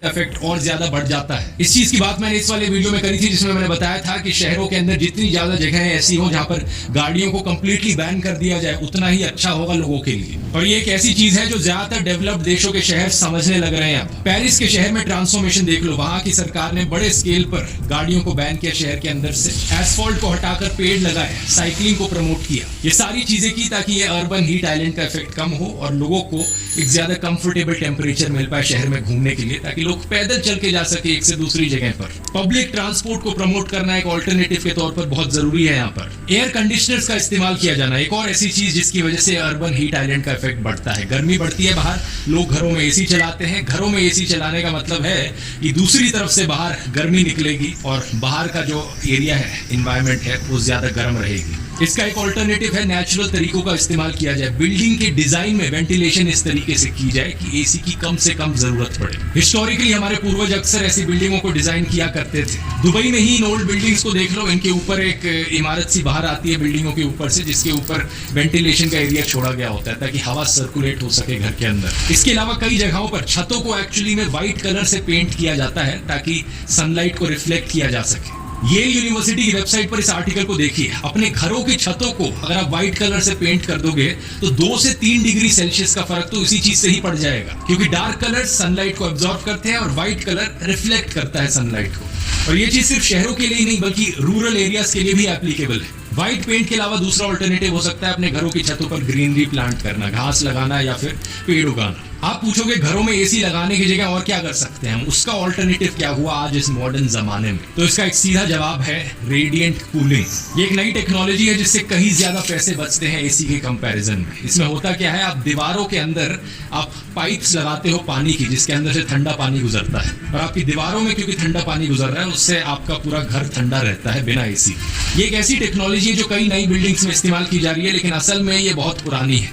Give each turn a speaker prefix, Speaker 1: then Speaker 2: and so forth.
Speaker 1: Effect और ज्यादा बढ़ जाता है। इस चीज की बात मैंने इस वाले वीडियो में करी थी जिसमें मैंने बताया था कि शहरों के अंदर जितनी ज्यादा जगहें ऐसी हो जहां पर गाड़ियों को कंप्लीटली बैन कर दिया जाए उतना ही अच्छा होगा लोगों के लिए। और ये एक ऐसी चीज है जो ज्यादातर डेवलप्ड देशों के शहर समझने लग रहे हैं। अब पेरिस के शहर में ट्रांसफॉर्मेशन देख लो, वहां की सरकार ने बड़े स्केल पर गाड़ियों को बैन किया शहर के अंदर से, एसफॉल्ट को हटाकर पेड़ लगाए, साइकिलिंग को प्रमोट किया। ये सारी चीजें की ताकि ये अर्बन हीट आइलैंड का इफेक्ट कम हो और लोगों को एक ज्यादा कंफर्टेबल टेम्परेचर मिल पाए शहर में घूमने के लिए, ताकि लोग पैदल चल के जा सके एक से दूसरी जगह पर। पब्लिक ट्रांसपोर्ट को प्रमोट करना एक ऑल्टरनेटिव के तौर पर बहुत जरूरी है। यहाँ पर एयर कंडीशनर्स का इस्तेमाल किया जाना एक और ऐसी चीज जिसकी वजह से अर्बन हीट आइलैंड का इफेक्ट बढ़ता है। गर्मी बढ़ती है बाहर, लोग घरों में एसी चलाते हैं। घरों में एसी चलाने का मतलब है कि दूसरी तरफ से बाहर गर्मी निकलेगी और बाहर का जो एरिया है, एनवायरनमेंट है, वो ज्यादा गर्म रहेगी। इसका एक ऑल्टरनेटिव है नेचुरल तरीकों का इस्तेमाल किया जाए। बिल्डिंग के डिजाइन में वेंटिलेशन इस तरीके से की जाए कि एसी की कम से कम जरूरत पड़े। हिस्टोरिकली हमारे पूर्वज अक्सर ऐसी बिल्डिंगों को डिजाइन किया करते थे। दुबई में ही इन ओल्ड बिल्डिंग्स को देख लो, इनके ऊपर एक इमारत सी बाहर आती है बिल्डिंगों के ऊपर से, जिसके ऊपर वेंटिलेशन का एरिया छोड़ा गया होता है ताकि हवा सर्कुलेट हो सके घर के अंदर। इसके अलावा कई जगहों पर छतों को एक्चुअली में व्हाइट कलर से पेंट किया जाता है ताकि सनलाइट को रिफ्लेक्ट किया जा सके। येल यूनिवर्सिटी की वेबसाइट पर इस आर्टिकल को देखिए। अपने घरों की छतों को अगर आप व्हाइट कलर से पेंट कर दोगे तो 2 से 3 डिग्री सेल्सियस का फर्क तो इसी चीज से ही पड़ जाएगा, क्योंकि डार्क कलर सनलाइट को एब्जॉर्ब करते हैं और व्हाइट कलर रिफ्लेक्ट करता है सनलाइट को। और ये चीज सिर्फ शहरों के लिए ही नहीं बल्कि रूरल एरियाज के लिए भी एप्लीकेबल है। व्हाइट पेंट के अलावा दूसरा ऑल्टरनेटिव हो सकता है अपने घरों की छतों पर ग्रीनरी प्लांट करना, घास लगाना या फिर पेड़ उगाना। आप पूछोगे घरों में एसी लगाने की जगह और क्या कर सकते हैं हम, उसका ऑल्टरनेटिव क्या हुआ आज इस मॉडर्न जमाने में? तो इसका एक सीधा जवाब है रेडिएंट कूलिंग। ये एक नई टेक्नोलॉजी है जिससे कहीं ज्यादा पैसे बचते हैं एसी के कंपैरिजन में। इसमें होता क्या है, आप दीवारों के अंदर आप पाइप्स लगाते हो पानी की, जिसके अंदर से ठंडा पानी गुजरता है, और आपकी दीवारों में क्योंकि ठंडा पानी गुजर रहा है उससे आपका पूरा घर ठंडा रहता है बिना एसी। ये एक ऐसी टेक्नोलॉजी है जो कई नई बिल्डिंग्स में इस्तेमाल की जा रही है, लेकिन असल में ये बहुत पुरानी है।